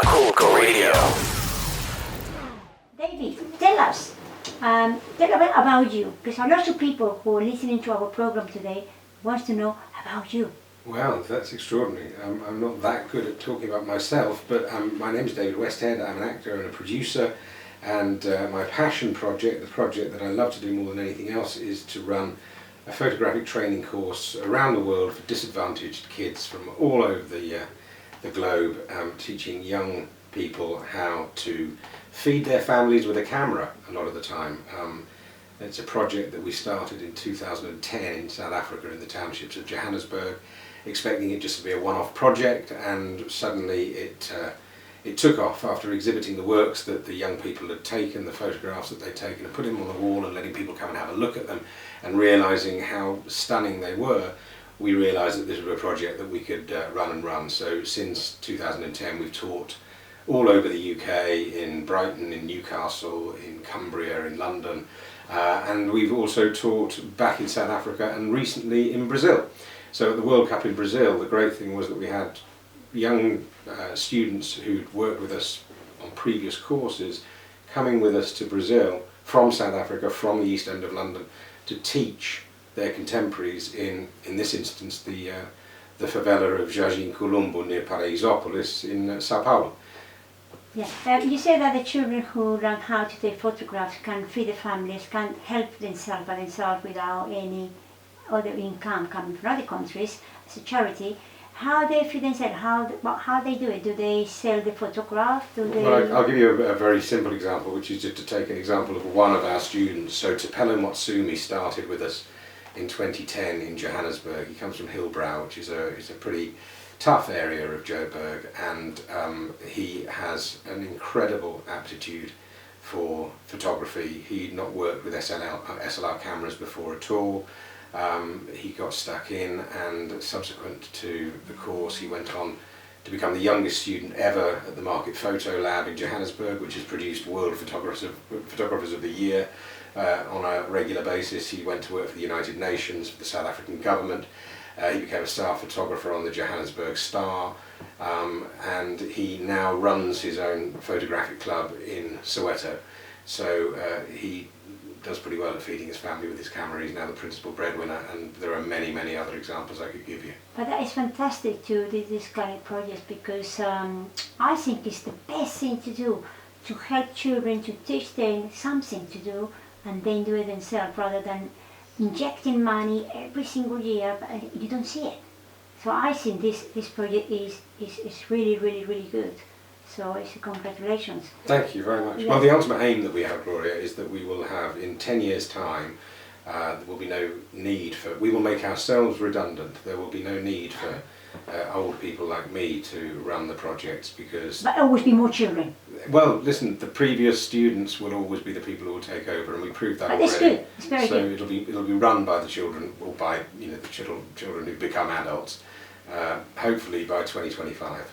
Cool Radio. David, tell a bit about you, because a lot of people who are listening to our program today wants to know about you. Well, that's extraordinary. I'm not that good at talking about myself, but my name is David Westhead. I'm an actor and a producer, and my passion project, the project that I love to do more than anything else, is to run a photographic training course around the world for disadvantaged kids from all over the globe, teaching young people how to feed their families with a camera a lot of the time. It's a project that we started in 2010 in South Africa in the townships of Johannesburg, expecting it just to be a one-off project, and suddenly it took off after exhibiting the works that the young people had taken, the photographs that they'd taken, and putting them on the wall and letting people come and have a look at them, and realising how stunning they were. We realised that this was a project that we could run. So since 2010 we've taught all over the UK, in Brighton, in Newcastle, in Cumbria, in London, and we've also taught back in South Africa and recently in Brazil. So at the World Cup in Brazil, the great thing was that we had young students who'd worked with us on previous courses coming with us to Brazil from South Africa, from the East End of London, to teach their contemporaries in this instance the favela of Jardim Colombo near Paraisópolis in Sao Paulo. Yeah, you say that the children who learn how to take photographs can feed the families, can help themselves by themselves without any other income coming from other countries as a charity. How they feed themselves? How they do it? Do they sell the photograph? Well, I'll give you a very simple example, which is just to take an example of one of our students. So Tupelo Motsumi started with us in 2010 in Johannesburg. He comes from Hable, which is a pretty tough area of Joburg, and he has an incredible aptitude for photography. He'd not worked with SLR cameras before at all. He got stuck in, and subsequent to the course he went on to become the youngest student ever at the Market Photo Lab in Johannesburg, which has produced World Photographers of the Year on a regular basis. He went to work for the United Nations, for the South African government. He became a staff photographer on the Johannesburg Star, and he now runs his own photographic club in Soweto. So he does pretty well at feeding his family with his camera. He's now the principal breadwinner, and there are many, many other examples I could give you. But that is fantastic to do this kind of project, because I think it's the best thing to do, to help children, to teach them something to do and then do it themselves, rather than injecting money every single year but you don't see it. So I think this project is really, really, really good. So it's congratulations. Thank you very much. Yes. Well, the ultimate aim that we have, Gloria, is that we will have, in 10 years' time, there will be no need for, we will make ourselves redundant. There will be no need for old people like me to run the projects, because... But always be more children. Well, listen, the previous students will always be the people who will take over, and we proved that But already. it's good. It's very good. So it'll be run by the children, or by the children who become adults, hopefully by 2025.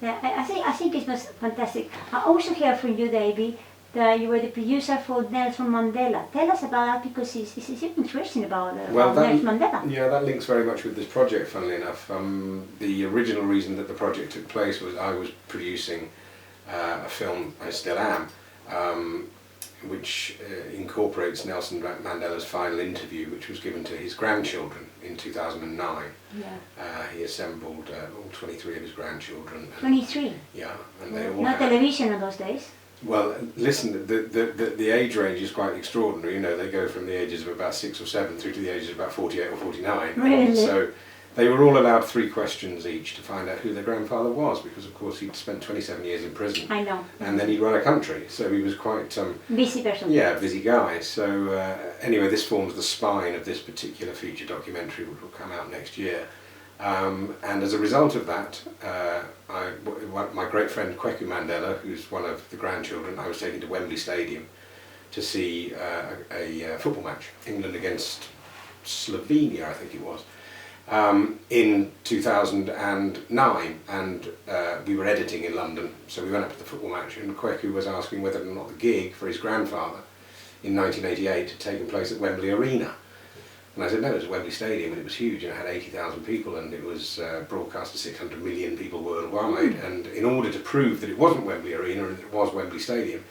Yeah, I think it was fantastic. I also hear from you, David, that you were the producer for Nelson Mandela. Tell us about that, because it's interesting about Nelson Mandela. Yeah, that links very much with this project, funnily enough. The original reason that the project took place was I was producing a film, I still am, which incorporates Nelson Mandela's final interview, which was given to his grandchildren in 2009. Yeah. He assembled all 23 of his grandchildren. 23? Yeah, and they all No had, television in those days? well, listen, the age range is quite extraordinary. You know, they go from the ages of about 6 or 7 through to the ages of about 48 or 49. Really? So they were all allowed 3 questions each to find out who their grandfather was, because of course he'd spent 27 years in prison. I know. And then he'd run a country, so he was quite... busy person. Yeah, busy guy. So anyway, this forms the spine of this particular feature documentary, which will come out next year. And as a result of that, my great friend Kweku Mandela, who's one of the grandchildren, I was taken to Wembley Stadium to see a football match, England against Slovenia, I think it was, in 2009, and we were editing in London, so we went up to the football match, and Kweku was asking whether or not the gig for his grandfather in 1988 had taken place at Wembley Arena. And I said, no, it was Wembley Stadium, and it was huge, and it had 80,000 people, and it was broadcast to 600 million people worldwide. And in order to prove that it wasn't Wembley Arena and it was Wembley Stadium,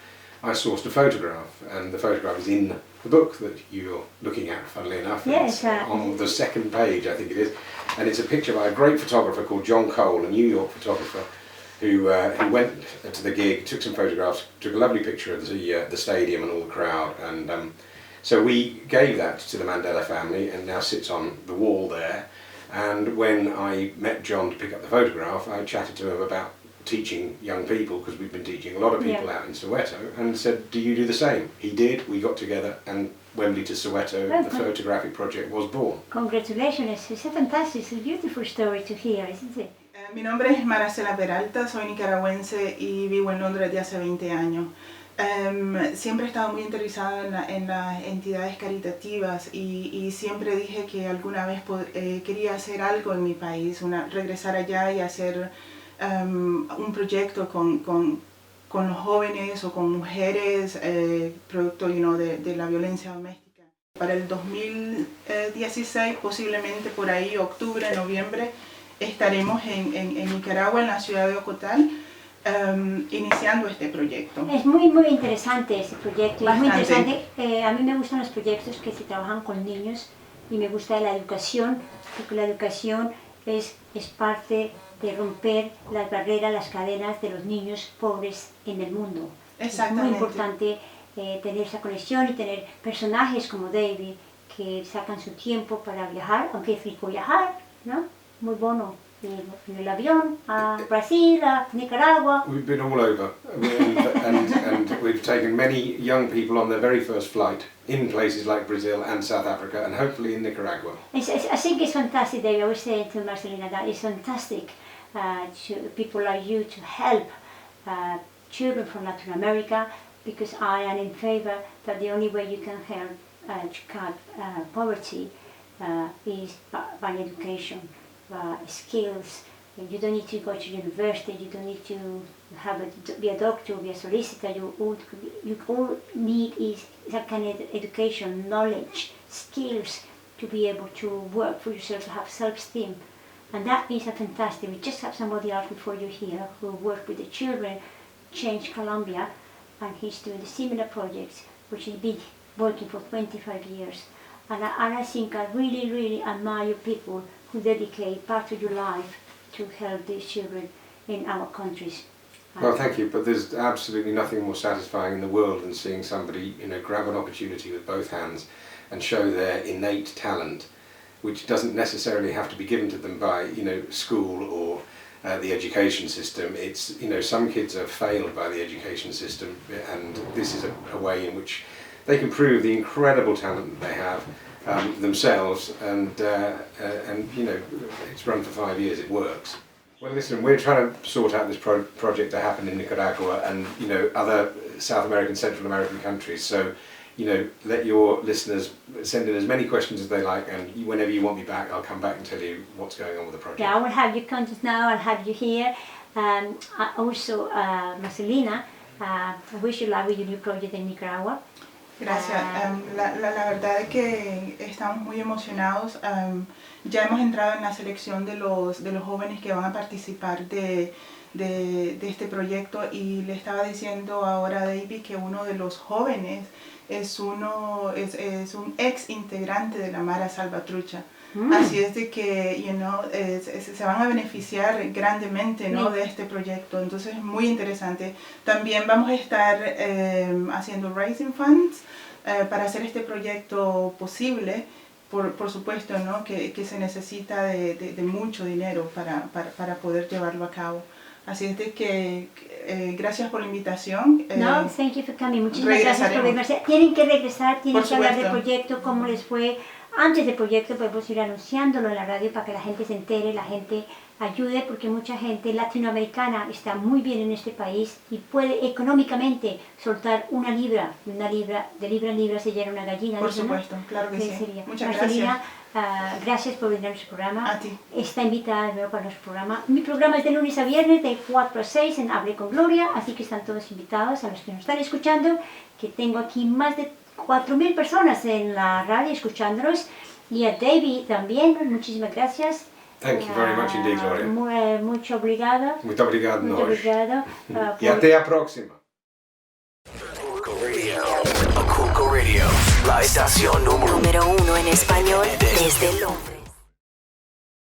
I sourced a photograph, and the photograph is in the book that you're looking at, funnily enough. Yes, it's on the second page, I think it is, and it's a picture by a great photographer called John Cole, a New York photographer, who went to the gig, took some photographs, took a lovely picture of the stadium and all the crowd, and so we gave that to the Mandela family, and now sits on the wall there. And when I met John to pick up the photograph, I chatted to him about teaching young people, because we've been teaching a lot of people out in Soweto, and said, do you do the same? He did, we got together, and Wembley to Soweto, the photographic project was born. Congratulations, it's a fantastic, it's a beautiful story to hear, isn't it? Mi nombre es Maracela Peralta, soy nicaragüense y vivo en Londres desde hace 20 años. Siempre he estado muy interesada en las entidades caritativas y siempre dije que alguna vez quería hacer algo en mi país, regresar allá y hacer un proyecto con los jóvenes o con mujeres, producto de la violencia doméstica. Para el 2016, posiblemente por ahí, octubre, noviembre, estaremos en Nicaragua, en la ciudad de Ocotal, iniciando este proyecto. Es muy interesante este proyecto. Bastante. Es muy interesante. A mí me gustan los proyectos que se trabajan con niños y me gusta la educación, porque la educación es parte de romper las barreras, las cadenas de los niños pobres en el mundo. Exactamente. Es muy importante tener esa conexión y tener personajes como David que sacan su tiempo para viajar, aunque es rico viajar, ¿no? Muy bueno. En el avión a Brasil, a Nicaragua. We've been all over, and we've taken many young people on their very first flight in places like Brazil and South Africa, and hopefully in Nicaragua. I think it's fantastic, David. I always say to Marcelina that it's fantastic to people like you to help children from Latin America, because I am in favor that the only way you can help to cut poverty is by education. Skills. You don't need to go to university, you don't need to be a doctor, be a solicitor. You all need is that kind of education, knowledge, skills to be able to work for yourself, to have self-esteem. And that is a fantastic. We just have somebody else before you here who worked with the children, Change Colombia, and he's doing similar projects, which he's been working for 25 years. And I think I really admire people who dedicate part of your life to help these children in our countries. Well, thank you, but there's absolutely nothing more satisfying in the world than seeing somebody, grab an opportunity with both hands and show their innate talent, which doesn't necessarily have to be given to them by, school or the education system. It's, some kids are failed by the education system, and this is a way in which they can prove the incredible talent that they have themselves, and it's run for 5 years, it works. Well, listen, we're trying to sort out this project to happen in Nicaragua and other South American, Central American countries, so let your listeners send in as many questions as they like, and whenever you want me back, I'll come back and tell you what's going on with the project. Yeah, I will have you contact now, I'll have you here. Also, Marcelina, I wish you luck with your new project in Nicaragua. Gracias. La verdad es que estamos muy emocionados. Ya hemos entrado en la selección de los jóvenes que van a participar de este proyecto, y le estaba diciendo ahora a David que uno de los jóvenes es un ex integrante de la Mara Salvatrucha. Así es de que se van a beneficiar grandemente, ¿no?, de este proyecto. Entonces es muy interesante. También vamos a estar haciendo raising funds para hacer este proyecto posible. Por supuesto, ¿no?, que se necesita de mucho dinero para poder llevarlo a cabo. Así es de que gracias por la invitación. No, thank you for coming. Muchísimas gracias por venir. Tienen que regresar, tienen que hablar del proyecto, cómo les fue. Antes del proyecto podemos ir anunciándolo en la radio para que la gente se entere, la gente ayude, porque mucha gente latinoamericana está muy bien en este país y puede económicamente soltar una libra, de libra en libra se llena una gallina. Por supuesto, ¿no? Claro que sí. Sería. Muchas Marcelina, gracias. Gracias por venir a nuestro programa. A ti. Está invitada de nuevo para nuestro programa. Mi programa es de lunes a viernes de 4 a 6 en Hable con Gloria, así que están todos invitados, a los que nos están escuchando, que tengo aquí más de 4.000 personas en la radio escuchándonos, Y a David también, muchísimas gracias. Thank you very much indeed, Gloria. Muito obrigada. Muito obrigado, Muito nós. obrigada. E até a próxima. Aculco Radio, la estación número 1 en español desde Londres.